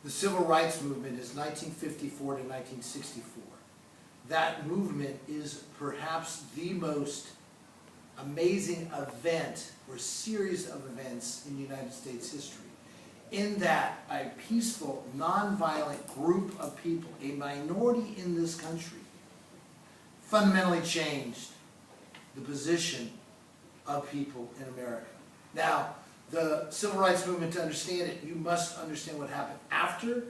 The Civil Rights Movement is 1954 to 1964. That movement is perhaps the most amazing event or series of events in United States history, in that a peaceful, nonviolent group of people, a minority in this country, fundamentally changed the position of people in America. Now, the Civil Rights Movement, to understand it, you must understand what happened after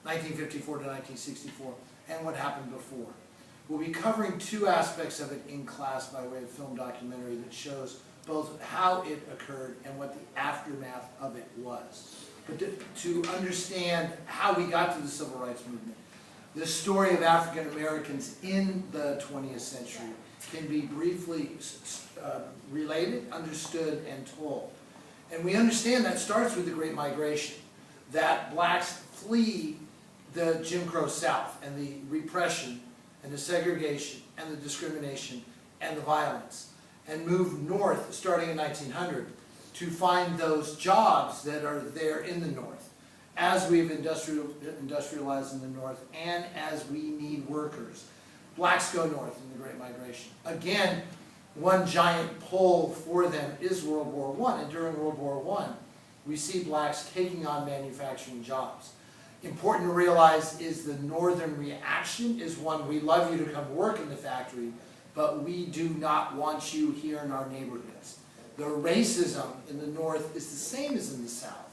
1954 to 1964 and what happened before. We'll be covering two aspects of it in class by way of film documentary that shows both how it occurred and what the aftermath of it was. But to understand how we got to the Civil Rights Movement, the story of African Americans in the 20th century can be briefly related, understood, and told. And we understand that starts with the Great Migration, that blacks flee the Jim Crow South and the repression and the segregation and the discrimination and the violence, and move north starting in 1900 to find those jobs that are there in the north as we've industrialized in the north and as we need workers. Blacks go north in the Great Migration. Again, one giant pull for them is World War I, and during World War I, we see blacks taking on manufacturing jobs. Important to realize is the northern reaction is one: we love you to come work in the factory, but we do not want you here in our neighborhoods. The racism in the north is the same as in the south.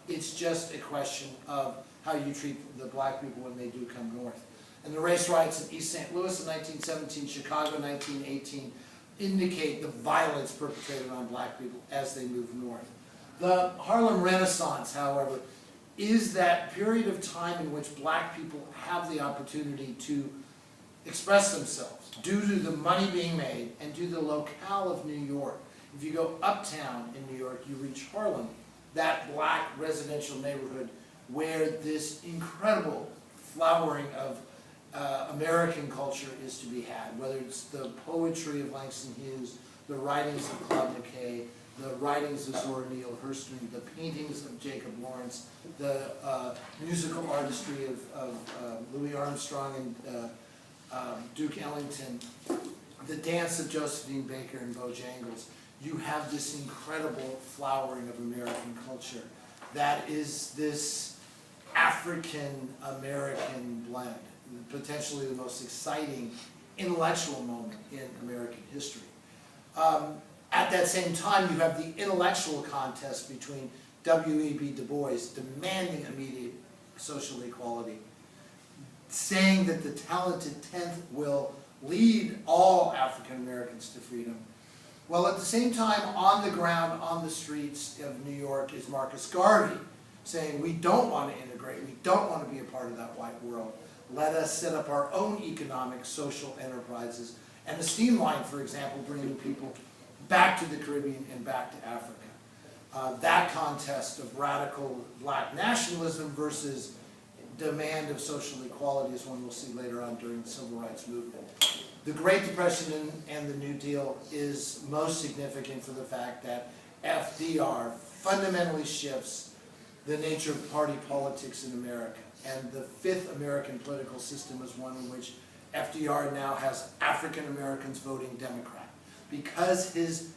It's just a question of how you treat the black people when they do come north. And the race riots in East St. Louis in 1917, Chicago 1918, indicate the violence perpetrated on black people as they move north. The Harlem Renaissance, however, is that period of time in which black people have the opportunity to express themselves due to the money being made and due to the locale of New York. If you go uptown in New York, you reach Harlem, that black residential neighborhood where this incredible flowering of American culture is to be had, whether it's the poetry of Langston Hughes, the writings of Claude McKay, the writings of Zora Neale Hurston, the paintings of Jacob Lawrence, the musical artistry of Louis Armstrong and Duke Ellington, the dance of Josephine Baker and Bojangles. You have this incredible flowering of American culture that is this African-American blend, potentially the most exciting intellectual moment in American history. At that same time, you have the intellectual contest between W.E.B. Du Bois demanding immediate social equality, saying that the talented 10th will lead all African Americans to freedom. Well, at the same time, on the ground, on the streets of New York is Marcus Garvey, saying we don't want to integrate, we don't want to be a part of that white world. Let us set up our own economic, social enterprises. And the steam line, for example, bringing people back to the Caribbean and back to Africa. That contest of radical black nationalism versus demand of social equality is one we'll see later on during the Civil Rights Movement. The Great Depression and the New Deal is most significant for the fact that FDR fundamentally shifts the nature of party politics in America. And the fifth American political system is one in which FDR now has African Americans voting Democrat. Because his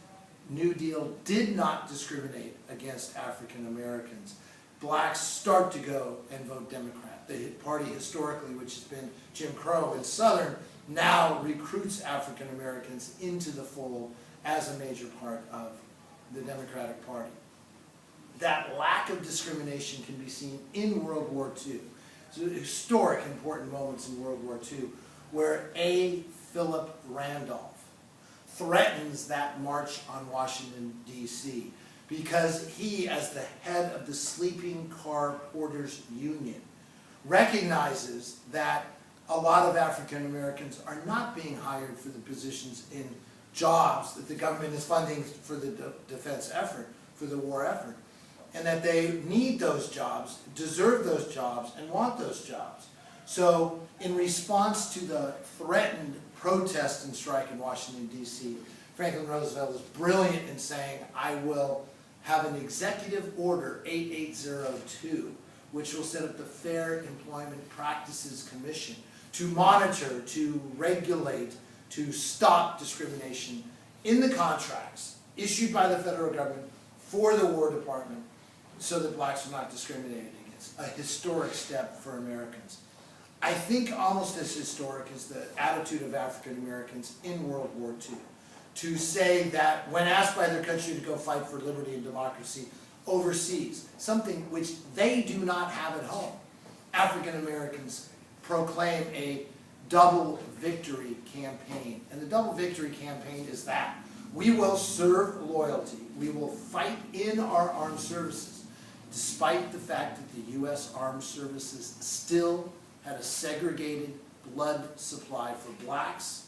New Deal did not discriminate against African Americans, blacks start to go and vote Democrat. The party historically, which has been Jim Crow and Southern, now recruits African Americans into the fold as a major part of the Democratic Party. That lack of discrimination can be seen in World War II. So historic, important moments in World War II where A. Philip Randolph threatens that march on Washington, D.C. because he, as the head of the Sleeping Car Porters Union, recognizes that a lot of African Americans are not being hired for the positions in jobs that the government is funding for the defense effort, for the war effort, and that they need those jobs, deserve those jobs, and want those jobs. So in response to the threatened protest and strike in Washington, D.C., Franklin Roosevelt is brilliant in saying, I will have an executive order 8802, which will set up the Fair Employment Practices Commission to monitor, to regulate, to stop discrimination in the contracts issued by the federal government for the War Department so that blacks are not discriminated against. A historic step for Americans. I think almost as historic as the attitude of African Americans in World War II, to say that when asked by their country to go fight for liberty and democracy overseas, something which they do not have at home, African Americans proclaim a double victory campaign. And the double victory campaign is that we will serve loyalty, we will fight in our armed services, despite the fact that the U.S. Armed Services still had a segregated blood supply for blacks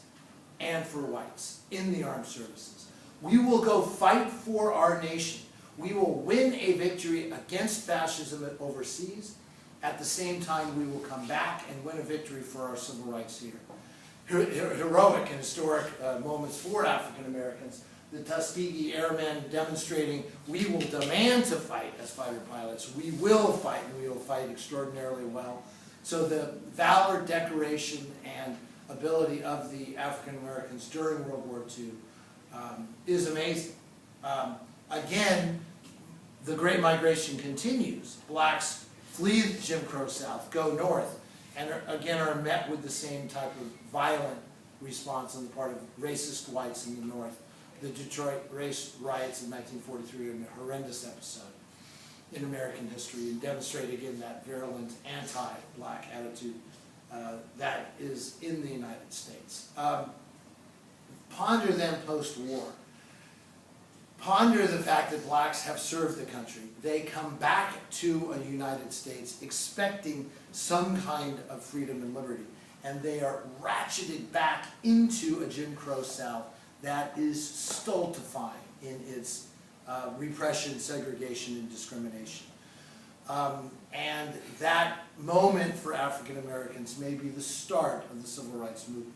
and for whites in the armed services. We will go fight for our nation. We will win a victory against fascism overseas. At the same time, we will come back and win a victory for our civil rights here. Heroic and historic moments for African Americans. The Tuskegee Airmen demonstrating, we will demand to fight as fighter pilots. We will fight, and we will fight extraordinarily well. So the valor, decoration, and ability of the African Americans during World War II is amazing. Again, the Great Migration continues. Blacks flee the Jim Crow South, go north, and again are met with the same type of violent response on the part of racist whites in the north. The Detroit race riots in 1943 are a horrendous episode in American history and demonstrate again that virulent anti-black attitude that is in the United States. Ponder then post-war. Ponder the fact that blacks have served the country. They come back to a United States expecting some kind of freedom and liberty, and they are ratcheted back into a Jim Crow South that is stultifying in its repression, segregation, and discrimination. And that moment for African Americans may be the start of the Civil Rights Movement.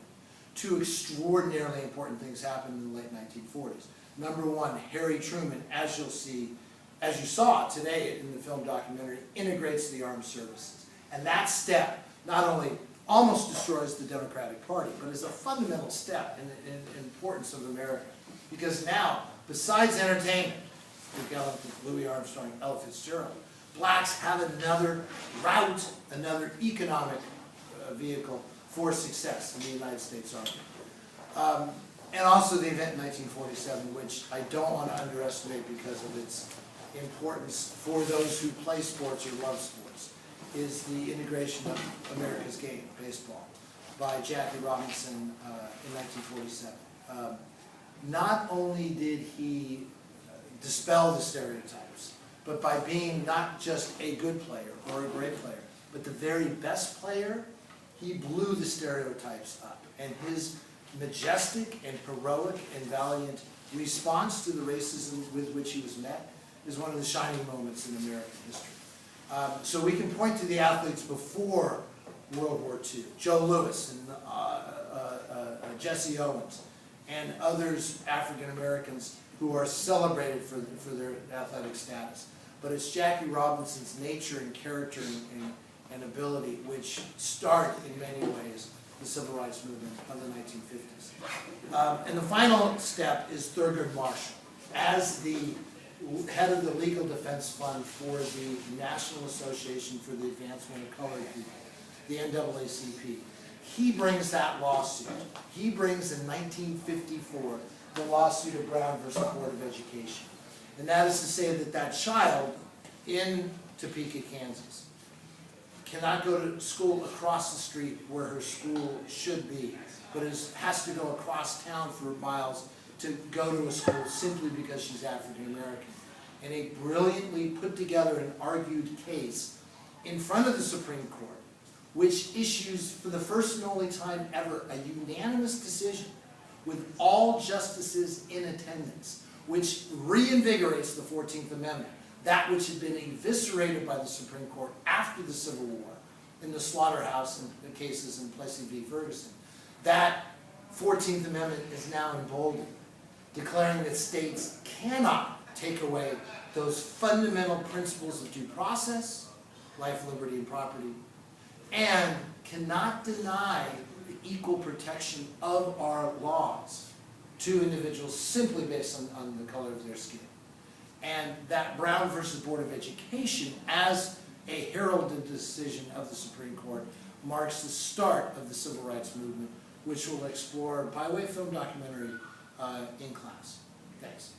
Two extraordinarily important things happened in the late 1940s. Number one, Harry Truman, as you'll see, as you saw today in the film documentary, integrates the armed services. And that step not only almost destroys the Democratic Party, but is a fundamental step in the importance of America. Because now, besides entertainment, Louis Armstrong, Ella Fitzgerald, blacks have another route, another economic vehicle for success in the United States Army. And also the event in 1947, which I don't want to underestimate because of its importance for those who play sports or love sports, is the integration of America's game, baseball, by Jackie Robinson in 1947. Not only did he dispel the stereotypes, but by being not just a good player or a great player, but the very best player, he blew the stereotypes up. And his majestic and heroic and valiant response to the racism with which he was met is one of the shining moments in American history. So we can point to the athletes before World War II, Joe Louis and Jesse Owens, and others African Americans who are celebrated for their athletic status. But it's Jackie Robinson's nature and character and ability which start in many ways the Civil Rights Movement of the 1950s. And the final step is Thurgood Marshall. As the head of the Legal Defense Fund for the National Association for the Advancement of Colored People, the NAACP, he brings that lawsuit. He brings in 1954 the lawsuit of Brown versus Board of Education. And that is to say that that child in Topeka, Kansas, cannot go to school across the street where her school should be, but has to go across town for miles to go to a school simply because she's African American. And a brilliantly put together and argued case in front of the Supreme Court, which issues for the first and only time ever a unanimous decision with all justices in attendance, which reinvigorates the 14th Amendment, that which had been eviscerated by the Supreme Court after the Civil War in the slaughterhouse and the cases in Plessy v. Ferguson. That 14th Amendment is now emboldened, declaring that states cannot take away those fundamental principles of due process, life, liberty, and property, and cannot deny the equal protection of our laws to individuals simply based on the color of their skin. And that Brown versus Board of Education, as a heralded decision of the Supreme Court, marks the start of the civil rights movement, which we'll explore by way of film documentary in class. Thanks.